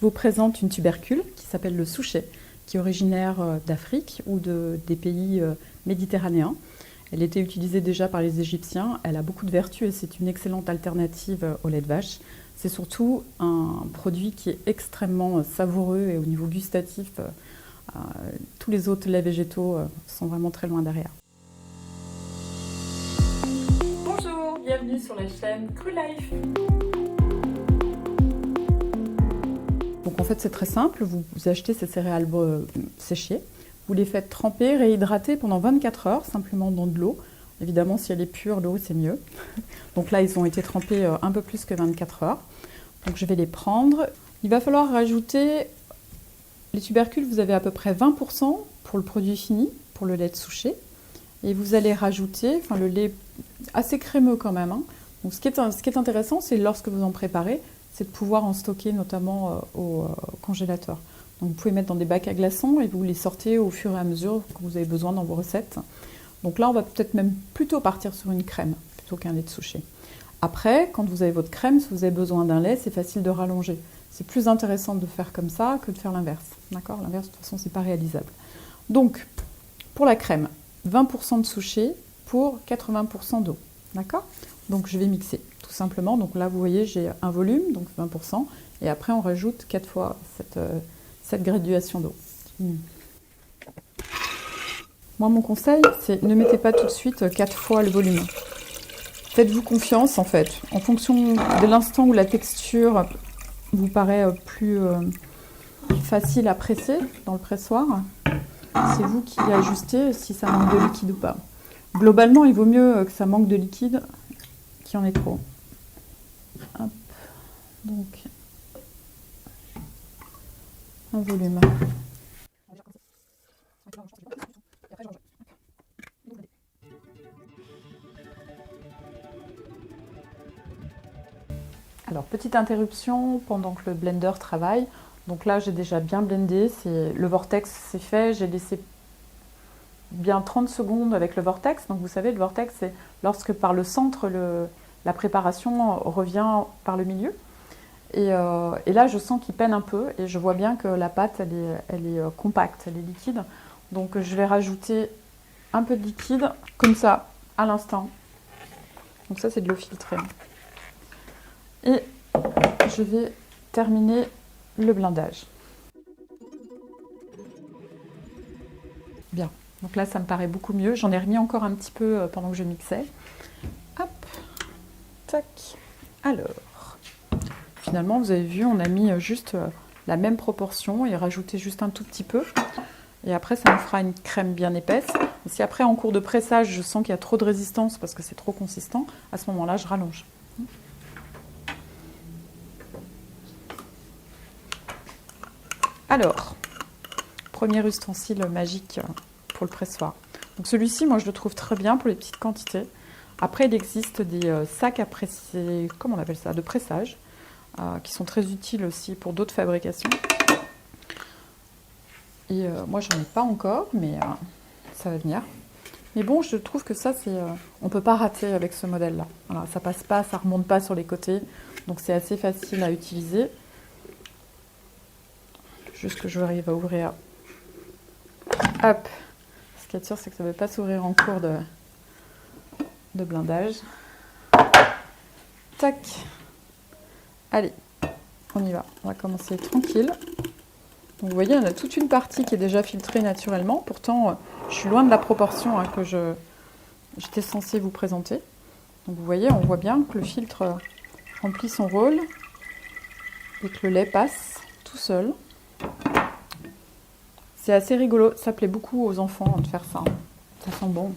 Je vous présente une tubercule qui s'appelle le souchet, qui est originaire d'Afrique ou des pays méditerranéens. Elle était utilisée déjà par les Égyptiens, elle a beaucoup de vertus et c'est une excellente alternative au lait de vache. C'est surtout un produit qui est extrêmement savoureux et au niveau gustatif, tous les autres laits végétaux sont vraiment très loin derrière. Bonjour, bienvenue sur la chaîne Cru Life. Donc en fait c'est très simple, vous achetez ces céréales séchées, vous les faites tremper, réhydrater pendant 24 heures simplement dans de l'eau. Évidemment si elle est pure, l'eau c'est mieux. Donc là ils ont été trempés un peu plus que 24 heures. Donc je vais les prendre. Il va falloir rajouter, les tubercules vous avez à peu près 20% pour le produit fini, pour le lait de souchet. Et vous allez rajouter, le lait assez crémeux quand même. Hein. Donc ce qui est intéressant c'est lorsque vous en préparez, c'est de pouvoir en stocker notamment au congélateur. Donc vous pouvez mettre dans des bacs à glaçons et vous les sortez au fur et à mesure que vous avez besoin dans vos recettes. Donc là on va peut-être même plutôt partir sur une crème plutôt qu'un lait de souchet. Après, quand vous avez votre crème, si vous avez besoin d'un lait, c'est facile de rallonger. C'est plus intéressant de faire comme ça que de faire l'inverse. D'accord ? L'inverse, de toute façon, c'est pas réalisable. Donc, pour la crème, 20% de souchet pour 80% d'eau. D'accord ? Donc, je vais mixer, tout simplement. Donc là, vous voyez, j'ai un volume, donc 20%. Et après, on rajoute 4 fois cette graduation d'eau. Moi, mon conseil, c'est ne mettez pas tout de suite 4 fois le volume. Faites-vous confiance en fait, en fonction de l'instant où la texture vous paraît plus facile à presser dans le pressoir, c'est vous qui ajustez si ça manque de liquide ou pas. Globalement, il vaut mieux que ça manque de liquide qu'il y en ait trop. Hop. Donc, un volume. Alors, petite interruption pendant que le blender travaille. Donc là, j'ai déjà bien blendé. Le vortex, c'est fait. J'ai laissé bien 30 secondes avec le vortex. Donc vous savez, le vortex, c'est lorsque par le centre, la préparation revient par le milieu. Et là, je sens qu'il peine un peu. Et je vois bien que la pâte, elle est compacte, elle est liquide. Donc je vais rajouter un peu de liquide, comme ça, à l'instant. Donc ça, c'est de l'eau filtrée. Et je vais terminer le blindage. Bien, donc là ça me paraît beaucoup mieux. J'en ai remis encore un petit peu pendant que je mixais. Hop, tac. Alors, finalement vous avez vu, on a mis juste la même proportion et rajouté juste un tout petit peu. Et après ça nous fera une crème bien épaisse. Et si après en cours de pressage je sens qu'il y a trop de résistance parce que c'est trop consistant, à ce moment-là je rallonge. Alors, premier ustensile magique pour le pressoir. Donc celui-ci, moi je le trouve très bien pour les petites quantités. Après, il existe des sacs à presser, comment on appelle ça, de pressage, qui sont très utiles aussi pour d'autres fabrications. Et moi j'en ai pas encore, mais ça va venir. Mais bon, je trouve que ça, on peut pas rater avec ce modèle-là. Voilà, ça passe pas, ça remonte pas sur les côtés, donc c'est assez facile à utiliser. Juste que je arrive à ouvrir. Hop. Ce qui est sûr, c'est que ça ne va pas s'ouvrir en cours de blindage. Tac. Allez, on y va. On va commencer tranquille. Donc vous voyez, on a toute une partie qui est déjà filtrée naturellement. Pourtant, je suis loin de la proportion que j'étais censée vous présenter. Donc vous voyez, on voit bien que le filtre remplit son rôle et que le lait passe tout seul. C'est assez rigolo, ça plaît beaucoup aux enfants de faire ça. Ça sent bon.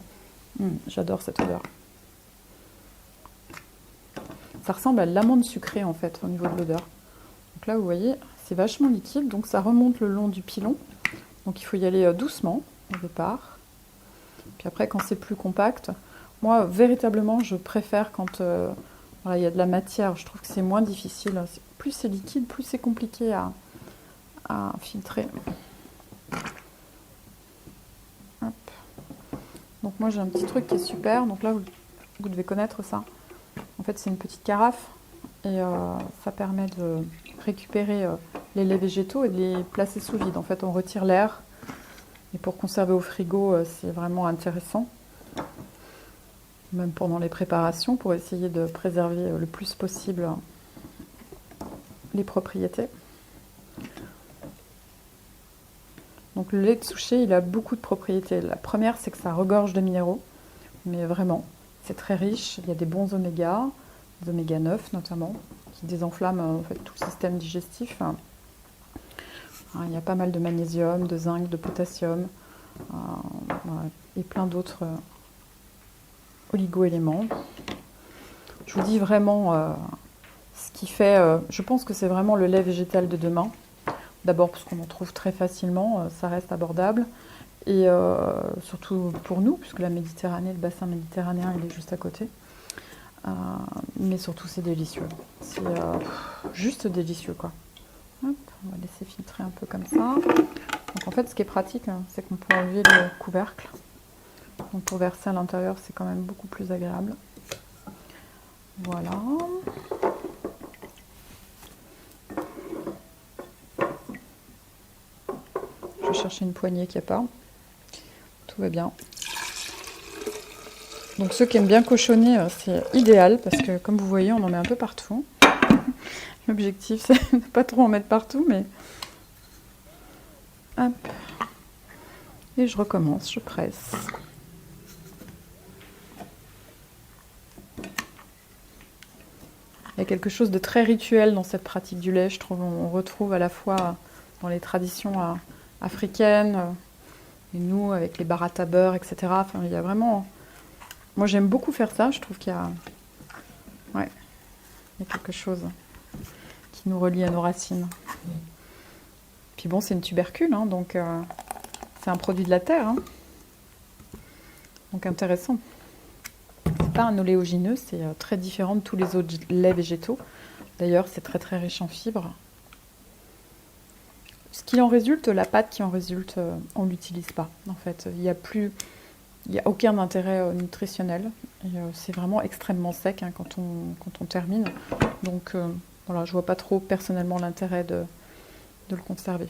J'adore cette odeur. Ça ressemble à l'amande sucrée en fait au niveau de l'odeur. Donc là vous voyez, c'est vachement liquide, donc ça remonte le long du pilon. Donc il faut y aller doucement au départ. Puis après quand c'est plus compact, moi véritablement je préfère quand il y a de la matière, je trouve que c'est moins difficile. Plus c'est liquide, plus c'est compliqué à filtrer. Hop. Donc moi j'ai un petit truc qui est super, donc là vous devez connaître ça. En fait c'est une petite carafe et ça permet de récupérer les laits végétaux et de les placer sous vide. En fait, on retire l'air. Et pour conserver au frigo, c'est vraiment intéressant. Même pendant les préparations, pour essayer de préserver le plus possible les propriétés. Donc le lait de souchet, il a beaucoup de propriétés. La première, c'est que ça regorge de minéraux. Mais vraiment, c'est très riche. Il y a des bons oméga, des oméga 9 notamment, qui désenflamment en fait, tout le système digestif. Il y a pas mal de magnésium, de zinc, de potassium et plein d'autres oligo-éléments. Je vous dis vraiment ce qui fait... je pense que c'est vraiment le lait végétal de demain. D'abord parce qu'on en trouve très facilement, ça reste abordable. Et surtout pour nous, puisque la Méditerranée, le bassin méditerranéen, il est juste à côté. Mais surtout, c'est délicieux. C'est juste délicieux, quoi. Hop, on va laisser filtrer un peu comme ça. Donc en fait, ce qui est pratique, c'est qu'on peut enlever le couvercle. Donc pour verser à l'intérieur, c'est quand même beaucoup plus agréable. Voilà. Je vais chercher une poignée qu'il n'y a pas. Tout va bien. Donc ceux qui aiment bien cochonner, c'est idéal parce que comme vous voyez, on en met un peu partout. L'objectif, c'est de ne pas trop en mettre partout, mais... Hop. Et je recommence, je presse. Il y a quelque chose de très rituel dans cette pratique du lait, je trouve. On retrouve à la fois dans les traditions africaines, et nous, avec les baratta beurre, etc. Enfin, il y a vraiment... Moi, j'aime beaucoup faire ça. Je trouve qu'il y a... Ouais, il y a quelque chose qui nous relie à nos racines. Puis bon, c'est une tubercule, hein, donc c'est un produit de la terre. Hein. Donc intéressant. C'est pas un oléagineux, c'est très différent de tous les autres laits végétaux. D'ailleurs, c'est très très riche en fibres. Ce qui en résulte, la pâte qui en résulte, on ne l'utilise pas. En fait, il n'y a aucun intérêt nutritionnel. C'est vraiment extrêmement sec hein, quand on termine. Donc voilà, je vois pas trop personnellement l'intérêt de le conserver.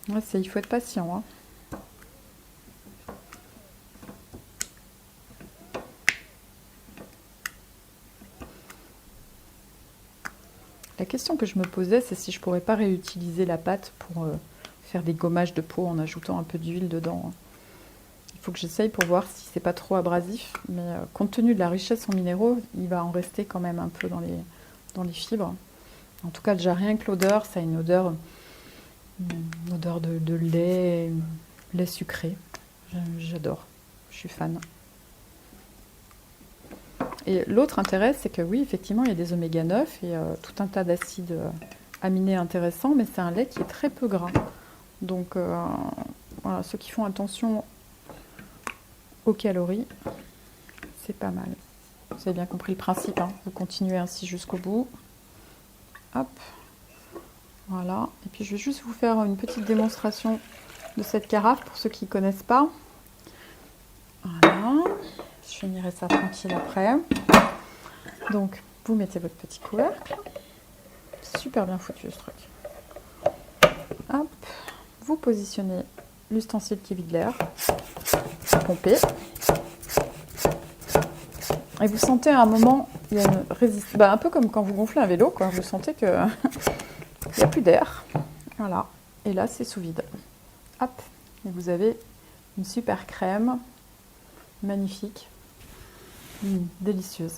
Ouais, il faut être patient. Hein. La question que je me posais, c'est si je pourrais pas réutiliser la pâte pour faire des gommages de peau en ajoutant un peu d'huile dedans. Il faut que j'essaye pour voir si c'est pas trop abrasif, mais compte tenu de la richesse en minéraux, il va en rester quand même un peu dans les fibres. En tout cas, déjà rien que l'odeur, ça a une odeur de lait sucré. J'adore, je suis fan. Et l'autre intérêt, c'est que oui, effectivement, il y a des oméga 9 et tout un tas d'acides aminés intéressants, mais c'est un lait qui est très peu gras. Donc, voilà, ceux qui font attention aux calories, c'est pas mal. Vous avez bien compris le principe, hein. Vous continuez ainsi jusqu'au bout. Hop, voilà. Et puis, je vais juste vous faire une petite démonstration de cette carafe pour ceux qui ne connaissent pas. Voilà. Je finirai ça tranquille après. Donc, vous mettez votre petit couvercle. Super bien foutu ce truc. Hop. Vous positionnez l'ustensile qui vide l'air. Pompez. Et vous sentez à un moment, il y a une résistance. Un peu comme quand vous gonflez un vélo, quoi. Vous sentez qu'il n'y a plus d'air. Voilà. Et là, c'est sous vide. Hop. Et vous avez une super crème. Magnifique. Délicieuse.